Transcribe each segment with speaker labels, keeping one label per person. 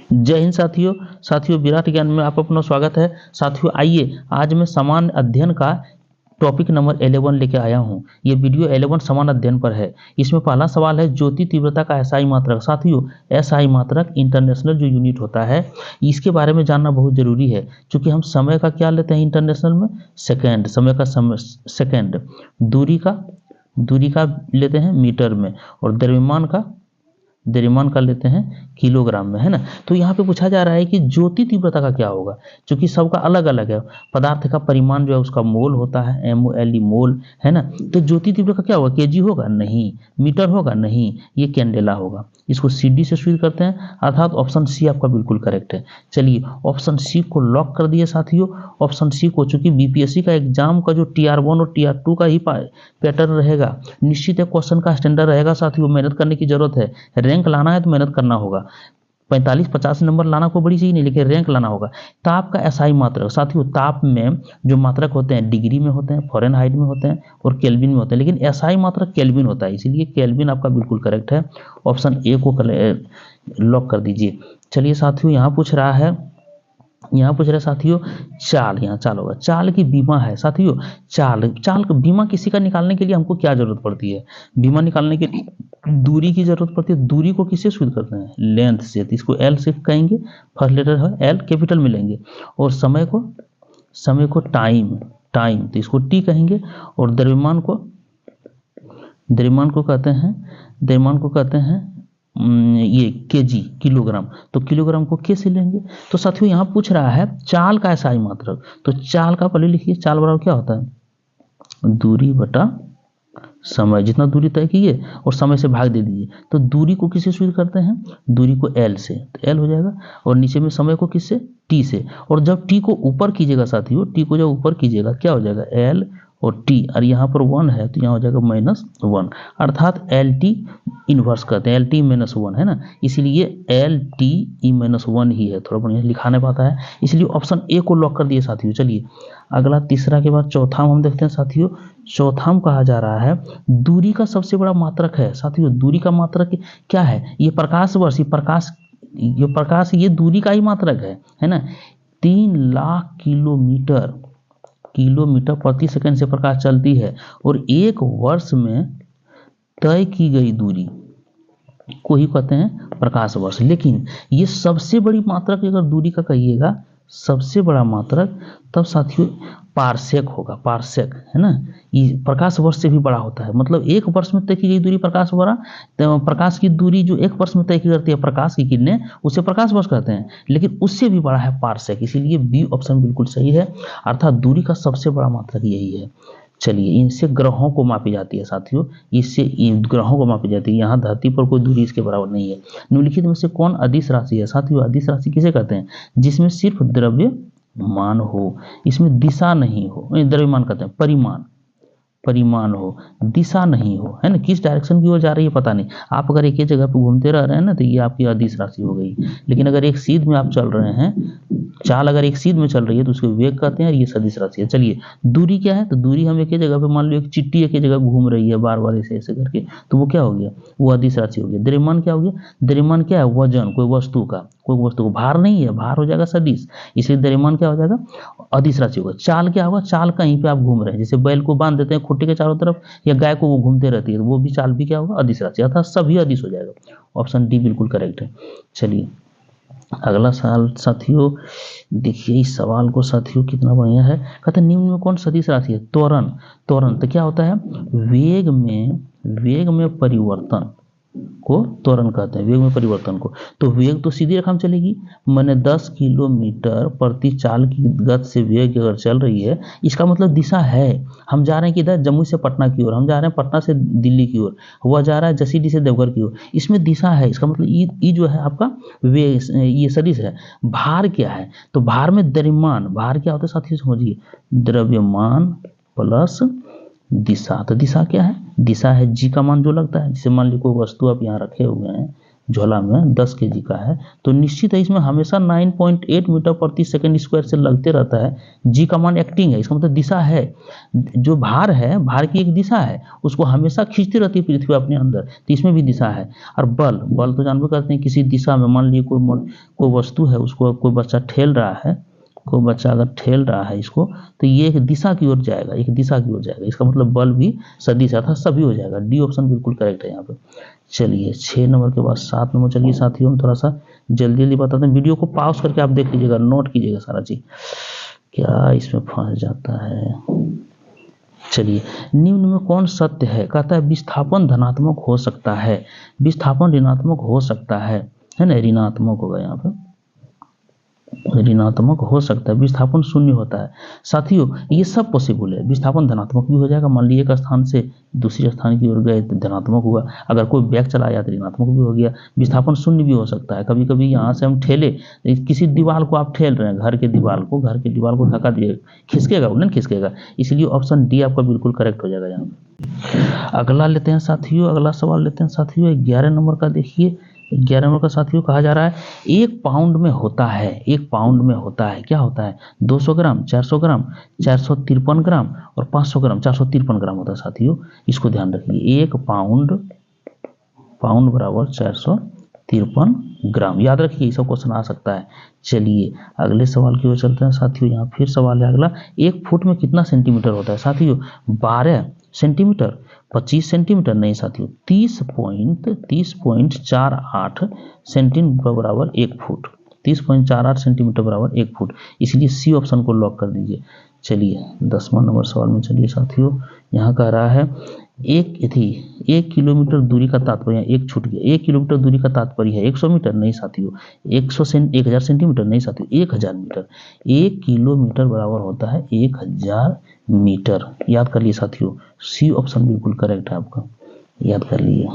Speaker 1: जय हिंद साथियों। विराट ज्ञान में आप अपना स्वागत है। साथियों आइए आज मैं समान अध्ययन का टॉपिक नंबर 11 लेके आया हूँ। ये वीडियो 11 समान अध्ययन पर है। इसमें पहला सवाल है ज्योति तीव्रता का एसआई मात्रक। साथियों एसआई मात्रक इंटरनेशनल जो यूनिट होता है इसके बारे में जानना बहुत जरूरी है, क्योंकि हम समय का क्या लेते हैं इंटरनेशनल में, सेकेंड, समय का समय सेकेंड, दूरी का लेते हैं मीटर में, और द्रव्यमान का लेते हैं किलोग्राम में, है ना। तो यहाँ पे पूछा जा रहा है कि ज्योति तीव्रता का क्या होगा, क्योंकि सबका अलग अलग है। पदार्थ का परिमाण जो है उसका मोल होता है, MOLE मोल, है ना। तो ज्योति तीव्रता का क्या होगा, केजी होगा नहीं, मीटर होगा नहीं, ये कैंडेला होगा। इसको CD से शुरू करते हैं, अर्थात ऑप्शन सी आपका बिल्कुल करेक्ट है। चलिए ऑप्शन सी को लॉक कर दिए साथियों। ऑप्शन सी को, चूंकि BPSC का एग्जाम का जो TR1 और TR2 का ही पैटर्न रहेगा, निश्चित है क्वेश्चन का स्टैंडर्ड रहेगा साथियों। मेहनत करने की जरूरत है, रैंक लाना है तो मेहनत करना होगा। 45-50 नंबर लाना कोई बड़ी चीज नहीं, लेकिन रैंक लाना होगा। ताप का एसआई मात्रक। साथियों ताप में जो मात्रक होते हैं डिग्री में होते हैं, फ़ारेनहाइट में होते हैं और केल्विन में होते हैं, लेकिन एसआई मात्रक केल्विन होता है, इसीलिए केल्विन आपका बिल्कुल करेक्ट है। ऑप्शन ए को लॉक कर दीजिए। चलिए साथियों यहाँ पूछ रहा है साथियों चाल, यहाँ चाल होगा, चाल की बीमा है साथियों। चाल का बीमा किसी का निकालने के लिए हमको क्या जरूरत पड़ती है, बीमा निकालने के लिए दूरी की जरूरत पड़ती है। दूरी को किससे शुरू करते हैं, लेंथ से, तो इसको L से कहेंगे, फर्स्ट लेटर है L कैपिटल में लेंगे, और समय को टाइम, तो इसको T कहेंगे, और द्रव्यमान को कहते हैं ये केजी, किलोग्राम, तो किलोग्राम को के से लेंगे। तो साथियों यहाँ पूछ रहा है चाल का एसआई मात्रक, तो चाल का पहले लिखिए, चाल बराबर क्या होता है, दूरी बटा समय, जितना दूरी तय कीजिए और समय से भाग दे दीजिए। तो दूरी को किससे शुरू करते हैं, दूरी को L से, तो L हो जाएगा, और नीचे में समय को किससे, T से, और जब T को ऊपर कीजिएगा साथियों, T को जब ऊपर कीजिएगा क्या हो जाएगा, L और T, और यहाँ पर 1 है तो यहाँ हो जाएगा -1, अर्थात LT इनवर्स करते हैं, LT -1 है ना, इसीलिए LT -1 ही है। थोड़ा बढ़िया लिखा नहीं पाता है, इसलिए ऑप्शन ए को लॉक कर दिए साथियों। चलिए अगला तीसरा के बाद चौथा हम देखते हैं साथियों। चौथा में कहा जा रहा है दूरी का सबसे बड़ा मात्रक है साथियों। दूरी का मात्रक क्या है, ये प्रकाश वर्ष, ये दूरी का ही मात्रक है ना। 3 लाख किलोमीटर प्रति सेकंड से प्रकाश चलती है, और एक वर्ष में तय की गई दूरी को ही कहते हैं प्रकाश वर्ष। लेकिन ये सबसे बड़ी मात्रक अगर दूरी का कहिएगा, सबसे बड़ा मात्रक, तब साथियों पारसेक होगा, पारसेक, है ना। ये प्रकाश वर्ष से भी बड़ा होता है, मतलब एक वर्ष में तय की गई दूरी प्रकाश वर्ष, तो प्रकाश की दूरी जो एक वर्ष में तय की जाती है प्रकाश की किरणें, उसे प्रकाश वर्ष कहते हैं, लेकिन उससे भी बड़ा है पारसेक, इसीलिए बी ऑप्शन बिल्कुल सही है, अर्थात दूरी का सबसे बड़ा मात्रक यही है। चलिए इनसे ग्रहों को मापी जाती है साथियों, इससे ग्रहों को मापी जाती है। यहाँ धरती पर कोई दूरी इसके बराबर नहीं है। निम्नलिखित में से कौन अदिश राशि है साथियों, अदिश राशि किसे कहते हैं, जिसमें सिर्फ द्रव्यमान हो, इसमें दिशा नहीं हो, द्रव्यमान कहते हैं, परिमाण हो, दिशा नहीं हो, है ना, किस डायरेक्शन की ओर जा रही है पता नहीं। आप अगर एक ही जगह पे घूमते रह रहे हैं ना, तो ये आपकी अदिश राशि हो गई। लेकिन अगर एक सीध में आप चल रहे हैं, चाल अगर एक सीध में चल रही है तो उसको वेग कहते हैं, और ये सदिश राशि है। चलिए दूरी क्या है, तो दूरी हम एक ही जगह पे, मान लो एक चिट्टी एक ही जगह घूम रही है बार बार ऐसे करके, तो वो क्या हो गया, वो अदिश राशि हो गया। द्रव्यमान क्या हो गया, द्रव्यमान क्या है, वजन, कोई वस्तु को, भार नहीं है, भार हो जाएगा सदिश, इसलिए द्रव्यमान क्या हो जाएगा, अदिश राशि होगा। चाल क्या होगा, चाल कहीं पे आप घूम रहे हैं, जैसे बैल को बांध देते हैं खुट्टे के चारों तरफ, या गाय को वो घूमते रहती है, तो वो भी चाल भी क्या होगा, अदिश राशि, अर्थात सभी अदिश हो जाएगा। ऑप्शन डी बिल्कुल करेक्ट है। चलिए अगला सवाल साथियों देखिए, इस सवाल को साथियों कितना बढ़िया है, कहते हैं निम्न में कौन सदिश राशि है, त्वरण। तो क्या होता है, वेग में परिवर्तन को त्वरण कहते हैं, वेग में परिवर्तन को। तो वेग तो सीधी रेखा में चलेगी, मैंने 10 किलोमीटर प्रति चाल की गति से वेग अगर चल रही है, इसका मतलब दिशा है। हम जा रहे हैं किधर, जम्मू से पटना की ओर, हम जा रहे हैं पटना से दिल्ली की ओर, वह जा रहा है जसीडीह से देवघर की ओर, इसमें दिशा है, इसका मतलब ये जो है आपका वेग, ये सदिश है। भार क्या है, तो भार में द्रव्यमान, भार क्या होता है साथियों समझिए, द्रव्यमान प्लस दिशा। तो दिशा क्या है, दिशा है जी का मान जो लगता है, जैसे मान लीजिए कोई वस्तु आप यहाँ रखे हुए हैं, झोला में 10 kg का है तो निश्चित है इसमें हमेशा 9.8 मीटर प्रति सेकंड स्क्वायर से लगते रहता है। जी का मान एक्टिंग है, इसका मतलब दिशा है, जो भार है, भार की एक दिशा है, उसको हमेशा खींचती रहती है पृथ्वी अपने अंदर, तो इसमें भी दिशा है। और बल, बल तो जानते करते हैं किसी दिशा में, मान लीजिए कोई वस्तु है, उसको कोई बच्चा ठेल रहा है, कोई बच्चा अगर ठेल रहा है इसको, तो ये एक दिशा की ओर जाएगा, एक दिशा की ओर जाएगा, इसका मतलब बल भी सदिश अर्थात सभी हो जाएगा। डी ऑप्शन बिल्कुल करेक्ट है यहाँ पे। चलिए 6 नंबर के बाद 7 नंबर। चलिए साथियों, हम थोड़ा सा जल्दी जल्दी बताते हैं, वीडियो को पॉज करके आप देख लीजिएगा, नोट कीजिएगा सारा चीज, क्या इसमें फंस जाता है। चलिए, निम्न में कौन सत्य है? कहता है विस्थापन धनात्मक हो सकता है, विस्थापन ऋणात्मक हो सकता है ना, ऋणात्मक होगा यहाँ पे, ऋणात्मक हो सकता है, विस्थापन शून्य होता है। साथियों ये सब पॉसिबल है, विस्थापन धनात्मक भी हो जाएगा, मान लीजिए एक स्थान से दूसरे स्थान की ओर गए तो धनात्मक हुआ, अगर कोई बैग चलाया तो ऋणात्मक भी हो गया, विस्थापन शून्य भी हो सकता है। कभी कभी यहाँ से हम ठेले, किसी दीवार को आप ठेल रहे हैं, घर के दीवार को धक्का दिए, खिसकेगा, वो नहीं खिसकेगा, इसलिए ऑप्शन डी आपका बिल्कुल करेक्ट हो जाएगा यहाँ पे। अगला लेते हैं साथियों, अगला सवाल लेते हैं साथियों, 11 नंबर का देखिए। 11 नंबर का साथियों कहा जा रहा है 1 पाउंड में होता है, 1 पाउंड में होता है, क्या होता है? 200 ग्राम, 400 ग्राम, 453 ग्राम और 500 ग्राम, 453 ग्राम होता है साथियों, इसको ध्यान रखिए। 1 पाउंड, पाउंड बराबर 453 ग्राम, याद रखिए, ये सब क्वेश्चन आ सकता है। चलिए अगले सवाल की ओर चलते हैं साथियों, यहाँ फिर सवाल है अगला, 1 फुट में कितना सेंटीमीटर होता है साथियों? 12 सेंटीमीटर, 25 सेंटीमीटर, नहीं साथियों, 30.48 सेंटीमीटर बराबर 1 फुट, 30.48 सेंटीमीटर बराबर 1 फुट, इसलिए सी ऑप्शन को लॉक कर दीजिए। चलिए 10वां नंबर सवाल में चलिए साथियों, यहाँ कह रहा है 1 किलोमीटर दूरी का तात्पर्य, एक छूट गया, 1 किलोमीटर दूरी का तात्पर्य है 100 मीटर, नहीं साथियों, 1000 सेंटीमीटर, नहीं साथियों, 1000 मीटर, 1 किलोमीटर बराबर होता है 1000 मीटर, याद कर लिए साथियों, सी ऑप्शन बिल्कुल करेक्ट है आपका, याद कर लिए।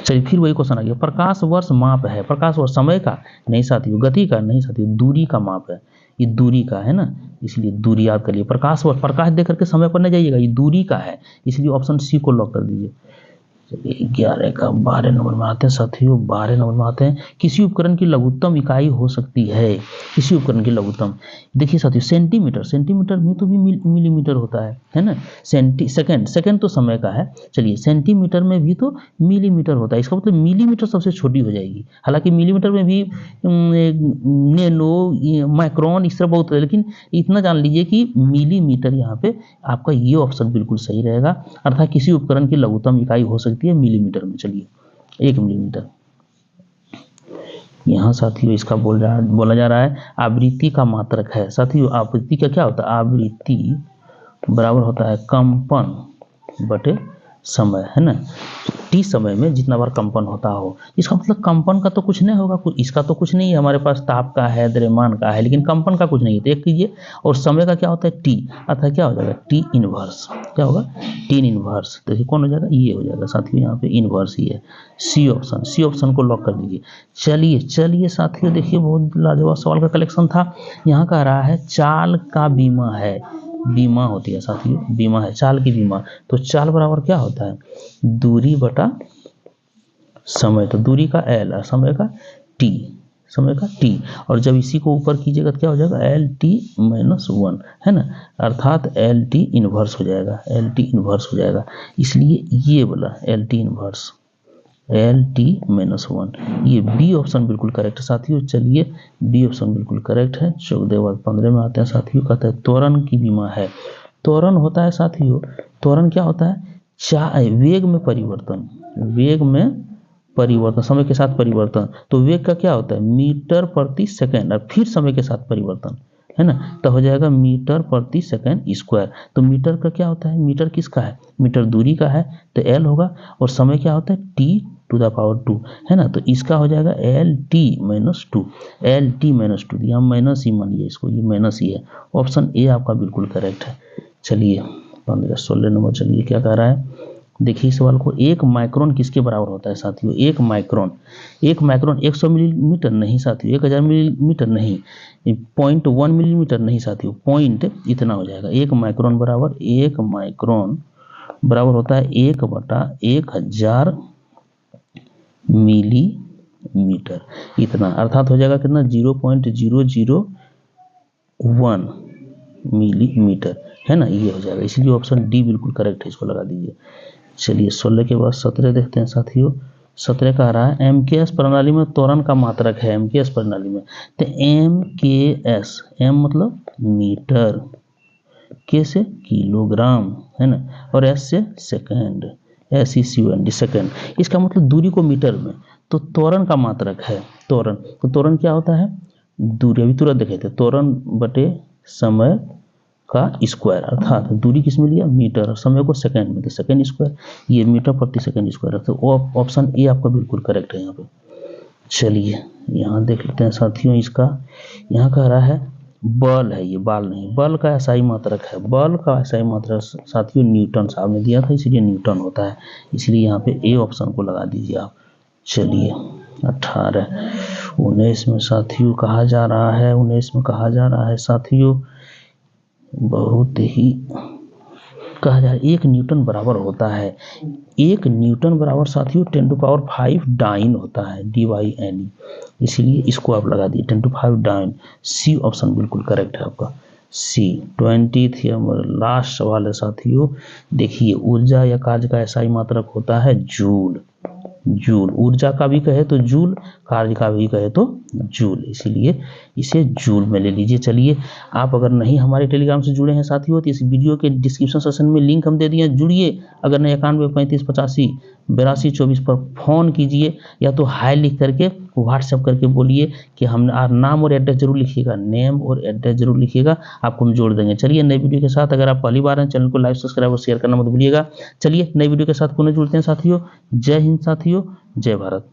Speaker 1: चलिए फिर वही क्वेश्चन आ गया, प्रकाश वर्ष माप है, प्रकाश वर्ष समय का, नहीं साथियों, गति का, नहीं साथियों, दूरी का माप है, ये दूरी का है ना, इसलिए दूरी याद करिए। प्रकाश वर्ष, प्रकाश देख करके समय पर नहीं जाइएगा, ये दूरी का है, इसलिए ऑप्शन सी को लॉक कर दीजिए। 11 का 12 नंबर में आते हैं साथियों, 12 नंबर में आते हैं, किसी उपकरण की लघुत्तम इकाई हो सकती है, किसी उपकरण की लघुत्तम, देखिए साथियों, सेंटीमीटर, सेंटीमीटर में तो भी मिलीमीटर होता है ना, सेकंड, सेकंड तो समय का है, चलिए सेंटीमीटर में भी तो मिलीमीटर होता है, इसका मतलब मिलीमीटर सबसे छोटी हो जाएगी, हालांकि मिलीमीटर में भी नैनो, माइक्रोन, इस तरह बहुत है, लेकिन इतना जान लीजिए कि मिलीमीटर यहाँ पे आपका ये ऑप्शन बिल्कुल सही रहेगा, अर्थात किसी उपकरण की लघुत्तम इकाई हो सकती है मिलीमीटर में। चलिए 1 मिलीमीटर, यहाँ साथियों इसका बोला जा रहा है आवृत्ति का मात्रक है। साथियों आवृत्ति का क्या होता है? आवृत्ति बराबर होता है कंपन बटे समय, है ना, टी समय में जितना बार कंपन होता हो, इसका मतलब कंपन का तो कुछ नहीं होगा, इसका तो कुछ नहीं है, हमारे पास ताप का है, द्रव्यमान का है, लेकिन कंपन का कुछ नहीं है, तो एक कीजिए, और समय का क्या होता है? टी, अर्थात क्या हो जाएगा? टी इनवर्स, क्या होगा? टी इनवर्स, तो ये कौन हो जाएगा? ये हो जाएगा साथियों, यहाँ पे इनवर्स ही है, सी ऑप्शन, सी ऑप्शन को लॉक कर दीजिए। चलिए साथियों देखिए, बहुत लाजवाब सवाल का कलेक्शन था। यहाँ कह रहा है चाल का बीमा है, बीमा होती है साथियों, बीमा है, चाल की बीमा, तो चाल बराबर क्या होता है? दूरी बटा समय, तो दूरी का एल और समय का टी, समय का टी, और जब इसी को ऊपर कीजिएगा तो क्या हो जाएगा? एल टी माइनस 1, है ना, अर्थात एल टी इनवर्स हो जाएगा, एल टी इनवर्स हो जाएगा, इसलिए ये बोला L T inverse, L T minus 1, ये बी ऑप्शन बिल्कुल करेक्ट है साथियों। चलिए बी ऑप्शन बिल्कुल करेक्ट है। 14 बाद 15 में आते हैं साथियों, कहता है त्वरण की बीमा है। त्वरण होता है साथियों, त्वरण क्या होता है? वेग में परिवर्तन, वेग में परिवर्तन, समय के साथ परिवर्तन, तो वेग का क्या होता है? मीटर प्रति सेकंड, और फिर समय के साथ परिवर्तन, है ना, तो हो जाएगा मीटर प्रति सेकंड स्क्वायर। तो मीटर का क्या होता है? मीटर किसका है? मीटर दूरी का है, तो एल होगा, और समय क्या होता है? टी टू द पावर 2, है ना, तो इसका हो जाएगा L T minus 2, L T minus 2, यहाँ माइनस ही मानिए इसको, ये माइनस ही है, ऑप्शन ए आपका बिल्कुल करेक्ट है। चलिए 16 नंबर, चलिए क्या कह रहा है, देखिए इस सवाल को, 1 माइक्रोन किसके बराबर होता है साथियों? 1 माइक्रोन, 1 माइक्रोन 100 मिलीमीटर नहीं साथियों, 1000 मिलीमीटर नहीं, 0.1 मिलीमीटर नहीं साथियों, पॉइंट इतना हो जाएगा, 1 माइक्रोन बराबर, 1 माइक्रोन बराबर होता है 1/1000 मिलीमीटर, इतना, अर्थात हो जाएगा कितना 0.001 मिलीमीटर, है ना, ये हो जाएगा। इसलिए ऑप्शन डी बिल्कुल करेक्ट है, इसको लगा दीजिए। चलिए 16 के बाद 17 देखते हैं साथियों। 17 कह रहा है एमकेएस प्रणाली में त्वरण का मात्रक है, एमकेएस प्रणाली में, तो एमकेएस, एम मतलब मीटर, के से किलोग्राम, है ना, और एस से सेकंड, SECUND सेकंड, इसका मतलब दूरी को मीटर में, तो त्वरण का मात्रक है त्वरण। तो त्वरण क्या होता है, दूरी, अभी तुरंत देखे थे, त्वरण बटे समय का स्क्वायर, अर्थात दूरी किस में लिया, मीटर, और समय को सेकंड में, तो सेकंड स्क्वायर, ये मीटर प्रति सेकंड स्क्वायर, तो ऑप्शन ए आपका बिल्कुल करेक्ट है यहाँ पे। चलिए यहाँ देख लेते हैं साथियों इसका, यहाँ कह रहा है बल है, ये बाल नहीं, बल का SI मात्रक है, बल का SI मात्रक साथियों न्यूटन, साहब ने दिया था, इसलिए न्यूटन होता है, इसलिए यहाँ पे ए ऑप्शन को लगा दीजिए आप। चलिए 18 19 में साथियों कहा जा रहा है, 19 में कहा जा रहा है साथियों, बहुत ही कहा जा रहा है 1 न्यूटन बराबर होता है, 1 न्यूटन बराबर साथियों 10⁵ डाइन होता है, DYNE, इसीलिए इसको आप लगा दिए 10⁵ डाइन। सी ऑप्शन बिल्कुल करेक्ट है आपका, सी। 20 लास्ट सवाल है साथियों, देखिए ऊर्जा या कार्य का SI मात्रक होता है जूल, जूल, ऊर्जा का भी कहे तो जूल, कार्य का भी कहे तो जूल, इसीलिए इसे जूल में ले लीजिए। चलिए आप अगर नहीं हमारे टेलीग्राम से जुड़े हैं साथियों, तो इस वीडियो के डिस्क्रिप्शन सेक्शन में लिंक हम दे दिए, जुड़िए। अगर नहीं 91 35 85 82 24 पर फ़ोन कीजिए, या तो हाई लिख करके व्हाट्सएप करके बोलिए कि हम, नाम और एड्रेस जरूर लिखिएगा, नेम और एड्रेस जरूर लिखिएगा, आपको हम जोड़ देंगे। चलिए नई वीडियो के साथ, अगर आप पहली बार हैं चैनल को लाइक सब्सक्राइब और शेयर करना मत भूलिएगा। चलिए नई वीडियो के साथ पुनः जुड़ते हैं साथियों। जय हिंद साथियों, जय भारत।